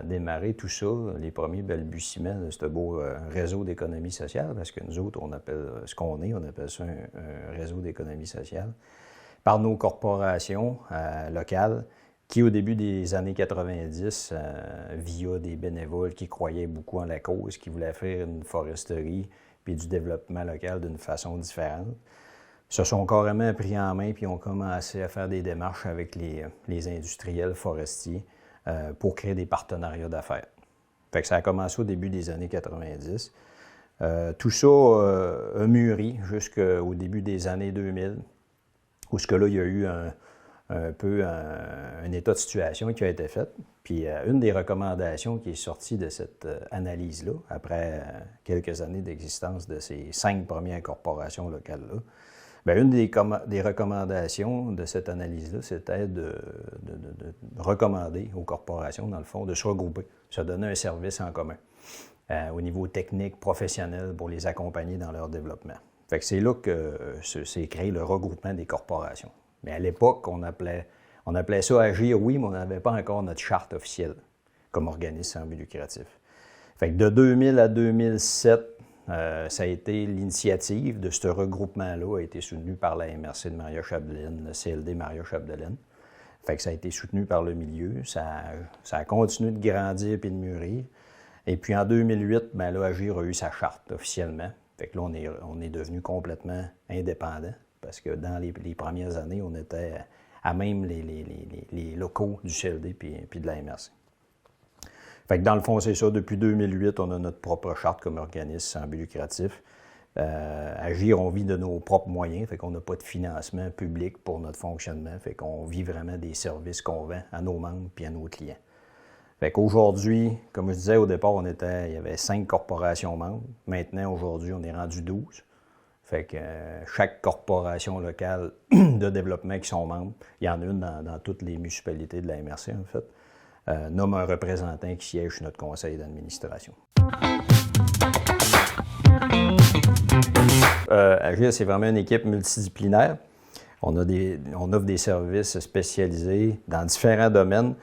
démarré tout ça, les premiers balbutiements de ce beau réseau d'économie sociale, parce que nous autres, on appelle ce qu'on est, on appelle ça un réseau d'économie sociale, par nos corporations locales, qui au début des années 90, via des bénévoles qui croyaient beaucoup en la cause, qui voulaient faire une foresterie puis du développement local d'une façon différente, se sont carrément pris en main puis ont commencé à faire des démarches avec les industriels forestiers pour créer des partenariats d'affaires. Fait que ça a commencé au début des années 90. Tout ça a mûri jusqu'au début des années 2000, où ce que là, il y a eu un état de situation qui a été fait. Puis une des recommandations qui est sortie de cette analyse-là, après quelques années d'existence de ces 5 premières corporations locales-là, bien, une des recommandations de cette analyse-là, c'était de recommander aux corporations, dans le fond, de se regrouper, se donner un service en commun au niveau technique, professionnel, pour les accompagner dans leur développement. Fait que c'est là que s'est créé le regroupement des corporations. Mais à l'époque, on appelait ça Agir, oui, mais on n'avait pas encore notre charte officielle comme organisme sans but lucratif. Fait que de 2000 à 2007, ça a été l'initiative de ce regroupement-là, a été soutenu par la MRC de Maria-Chapdelaine, le CLD Maria-Chapdelaine. Fait que ça a été soutenu par le milieu, ça a continué de grandir et de mûrir. Et puis en 2008, bien là, Agir a eu sa charte officiellement. Fait que là, on est devenu complètement indépendant, parce que dans les premières années, on était à même les locaux du CLD puis de la MRC. Fait que dans le fond, c'est ça. Depuis 2008, on a notre propre charte comme organisme sans but lucratif. Agir, on vit de nos propres moyens, fait qu'on n'a pas de financement public pour notre fonctionnement, fait qu'on vit vraiment des services qu'on vend à nos membres puis à nos clients. Fait qu'aujourd'hui, comme je disais au départ, il y avait 5 corporations membres. Maintenant, aujourd'hui, on est rendu 12. Fait que chaque corporation locale de développement qui sont membres, il y en a une dans toutes les municipalités de la MRC, en fait, nomme un représentant qui siège sur notre conseil d'administration. Agir, c'est vraiment une équipe multidisciplinaire. On offre des services spécialisés dans différents domaines.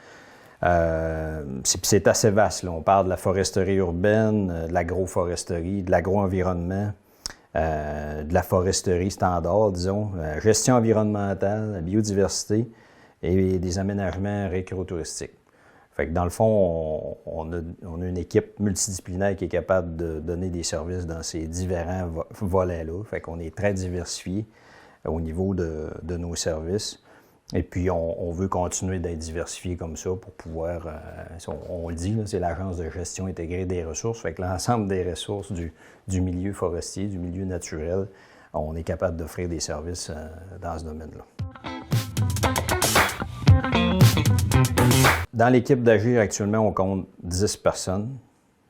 C'est assez vaste, là. On parle de la foresterie urbaine, de l'agroforesterie, de l'agroenvironnement, de la foresterie standard, disons, gestion environnementale, la biodiversité et des aménagements récréotouristiques. Fait que dans le fond, on a une équipe multidisciplinaire qui est capable de donner des services dans ces différents volets-là. Fait qu'on est très diversifié au niveau de nos services. Et puis, on veut continuer d'être diversifié comme ça pour pouvoir, on le dit, là, c'est l'Agence de gestion intégrée des ressources. Fait que l'ensemble des ressources du milieu forestier, du milieu naturel, on est capable d'offrir des services dans ce domaine-là. Dans l'équipe d'Agir, actuellement, on compte 10 personnes.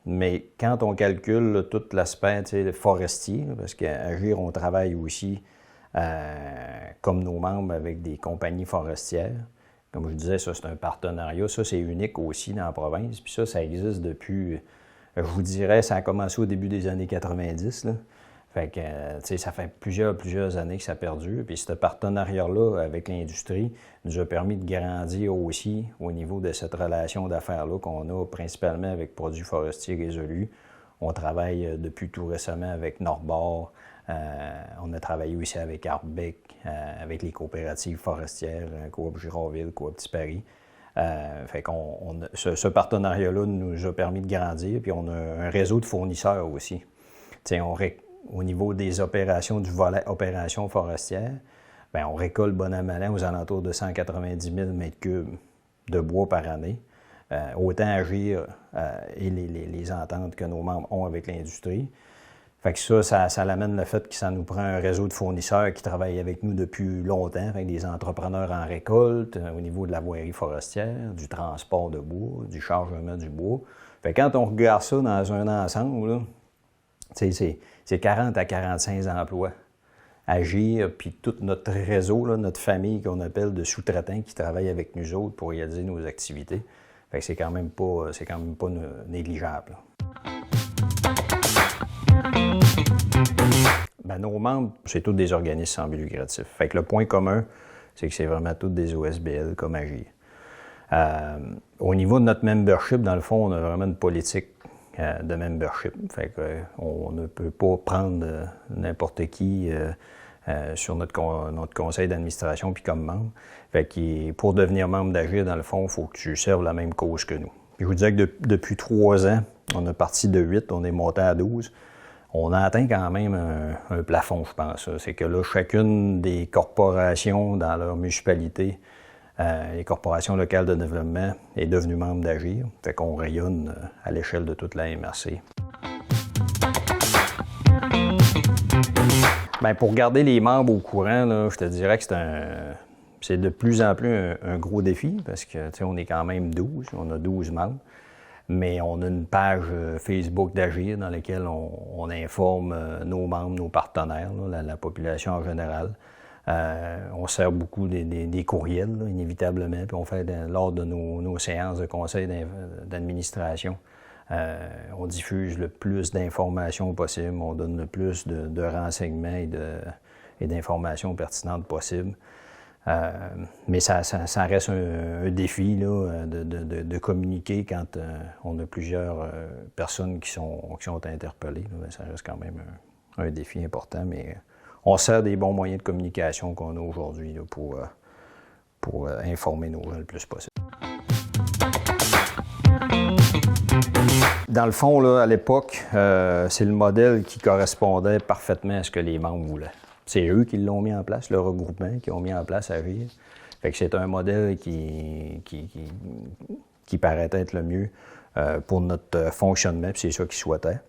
Mais quand on calcule là, tout l'aspect forestier, parce qu'à Agir, on travaille aussi comme nos membres avec des compagnies forestières. Comme je disais, ça, c'est un partenariat. Ça, c'est unique aussi dans la province. Puis ça existe depuis, je vous dirais, ça a commencé au début des années 90. Là. Fait que, tu sais, ça fait plusieurs années que ça perdure. Puis ce partenariat-là avec l'industrie nous a permis de grandir aussi au niveau de cette relation d'affaires-là qu'on a principalement avec Produits forestiers résolus. On travaille depuis tout récemment avec Nordbord. On a travaillé aussi avec Arbec, avec les coopératives forestières, Coop Girardville, Coop Petit-Paris. Fait ce partenariat-là nous a permis de grandir. Puis on a un réseau de fournisseurs aussi. Tu sais, au niveau des opérations du volet opérations forestières, bien, on récolte bon an mal an aux alentours de 190 000 m3 de bois par année. Autant Agir et les ententes que nos membres ont avec l'industrie. Fait que ça l'amène le fait que ça nous prend un réseau de fournisseurs qui travaillent avec nous depuis longtemps, avec des entrepreneurs en récolte, au niveau de la voirie forestière, du transport de bois, du chargement du bois. Fait que quand on regarde ça dans un ensemble, là, c'est 40 à 45 emplois. Agir, puis tout notre réseau, là, notre famille qu'on appelle de sous-traitants qui travaillent avec nous autres pour réaliser nos activités. Fait que c'est quand même pas négligeable. Ben, nos membres, c'est tous des organismes sans but lucratif. Fait que le point commun, c'est que c'est vraiment tous des OSBL comme Agir. Au niveau de notre membership, dans le fond, on a vraiment une politique de membership. Fait que, on ne peut pas prendre n'importe qui sur notre conseil d'administration puis comme membre. Fait que pour devenir membre d'Agir, dans le fond, il faut que tu serves la même cause que nous. Puis je vous disais que depuis 3 ans, on est parti de 8, on est monté à 12. On a atteint quand même un plafond, je pense. C'est que là, chacune des corporations dans leur municipalité, les corporations locales de développement, est devenue membre d'Agir. Fait qu'on rayonne à l'échelle de toute la MRC. Bien, pour garder les membres au courant, là, je te dirais que c'est de plus en plus un gros défi parce que, tu sais, on est quand même 12, on a 12 membres. Mais on a une page Facebook d'Agir dans laquelle on informe nos membres, nos partenaires, là, la population en général. On sert beaucoup des courriels, là, inévitablement, puis on fait lors de nos séances de conseil d'administration. On diffuse le plus d'informations possible, on donne le plus de renseignements et d'informations pertinentes possibles. Mais ça reste un défi là, de communiquer quand on a plusieurs personnes qui sont interpellées. Là, ça reste quand même un défi important, mais on sert des bons moyens de communication qu'on a aujourd'hui là, pour informer nos gens le plus possible. Dans le fond, là, à l'époque, c'est le modèle qui correspondait parfaitement à ce que les membres voulaient. C'est eux qui l'ont mis en place, le regroupement, qui ont mis en place Agir. Fait que c'est un modèle qui paraît être le mieux pour notre fonctionnement, puis c'est ça qu'ils souhaitaient.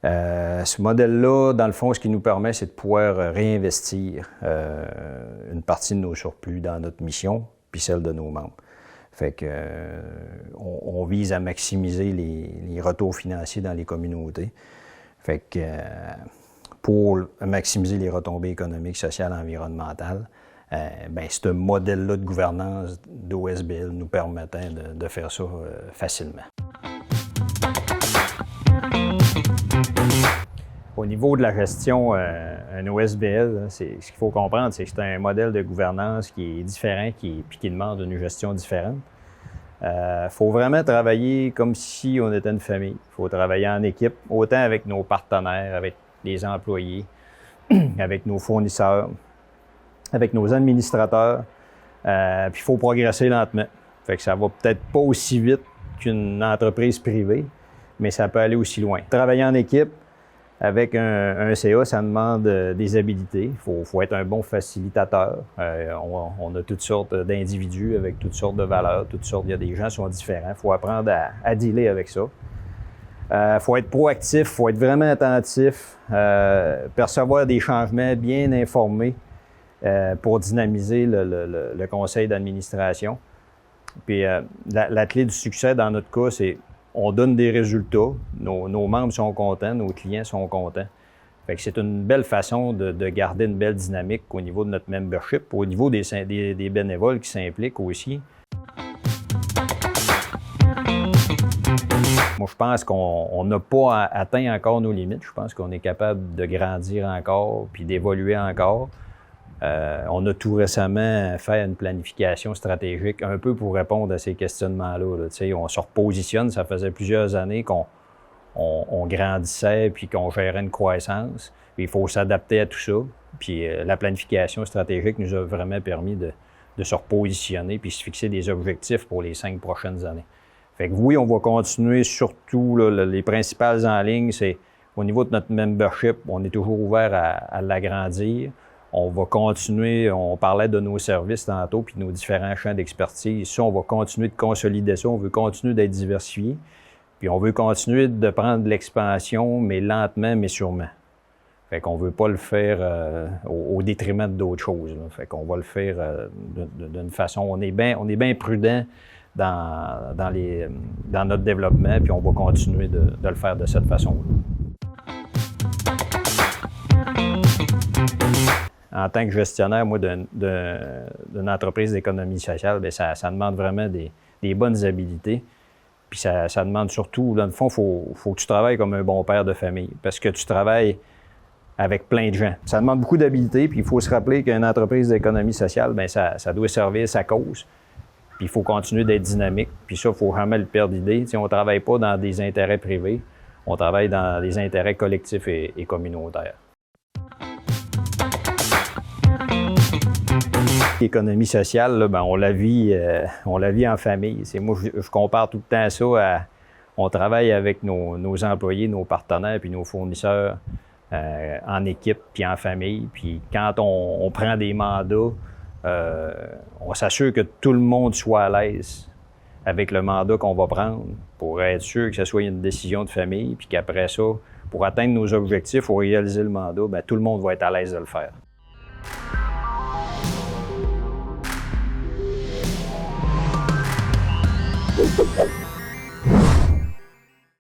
Ce modèle-là, dans le fond, ce qui nous permet, c'est de pouvoir réinvestir une partie de nos surplus dans notre mission, puis celle de nos membres. Fait que on vise à maximiser les retours financiers dans les communautés. Fait que pour maximiser les retombées économiques, sociales et environnementales, bien, ce modèle-là de gouvernance d'OSBL nous permettant de faire ça facilement. Au niveau de la gestion, un OSBL, ce qu'il faut comprendre, c'est que c'est un modèle de gouvernance qui est différent puis qui demande une gestion différente. Il faut vraiment travailler comme si on était une famille. Il faut travailler en équipe, autant avec nos partenaires, avec les employés, avec nos fournisseurs, avec nos administrateurs. Puis il faut progresser lentement. Fait que ça va peut-être pas aussi vite qu'une entreprise privée, mais ça peut aller aussi loin. Travailler en équipe avec un CA, ça demande des habilités. Il faut être un bon facilitateur. On a toutes sortes d'individus avec toutes sortes de valeurs, il y a des gens qui sont différents. Il faut apprendre à dealer avec ça. Il faut être proactif, il faut être vraiment attentif, percevoir des changements, bien informé pour dynamiser le conseil d'administration. Puis la clé du succès dans notre cas, c'est on donne des résultats, nos membres sont contents, nos clients sont contents. Fait que c'est une belle façon de garder une belle dynamique au niveau de notre membership, au niveau des bénévoles qui s'impliquent aussi. Moi, je pense qu'on n'a pas atteint encore nos limites. Je pense qu'on est capable de grandir encore puis d'évoluer encore. On a tout récemment fait une planification stratégique un peu pour répondre à ces questionnements-là. Là. On se repositionne. Ça faisait plusieurs années qu'on grandissait puis qu'on gérait une croissance. Puis il faut s'adapter à tout ça. Puis la planification stratégique nous a vraiment permis de se repositionner puis se fixer des objectifs pour les 5 prochaines années. Fait que oui, on va continuer, surtout là, les principales en ligne, c'est au niveau de notre membership, on est toujours ouvert à l'agrandir. On va continuer, on parlait de nos services tantôt, puis de nos différents champs d'expertise. Ça, on va continuer de consolider ça, on veut continuer d'être diversifié, puis on veut continuer de prendre de l'expansion, mais lentement, mais sûrement. Fait qu'on veut pas le faire au détriment d'autres choses. Là. Fait qu'on va le faire d'une façon, on est bien prudent dans notre développement, puis on va continuer de le faire de cette façon-là. En tant que gestionnaire, moi, d'une entreprise d'économie sociale, bien, ça demande vraiment des bonnes habiletés. Puis ça demande surtout, dans le fond, faut que tu travailles comme un bon père de famille, parce que tu travailles avec plein de gens. Ça demande beaucoup d'habiletés, puis il faut se rappeler qu'une entreprise d'économie sociale, bien, ça doit servir sa cause. Puis il faut continuer d'être dynamique. Puis ça, il ne faut jamais le perdre d'idée. On ne travaille pas dans des intérêts privés, on travaille dans des intérêts collectifs et communautaires. L'économie sociale, là, ben, on la vit en famille. Moi, je compare tout le temps ça à... On travaille avec nos employés, nos partenaires puis nos fournisseurs en équipe puis en famille. Puis quand on prend des mandats, on s'assure que tout le monde soit à l'aise avec le mandat qu'on va prendre pour être sûr que ce soit une décision de famille puis qu'après ça, pour atteindre nos objectifs ou réaliser le mandat, bien, tout le monde va être à l'aise de le faire.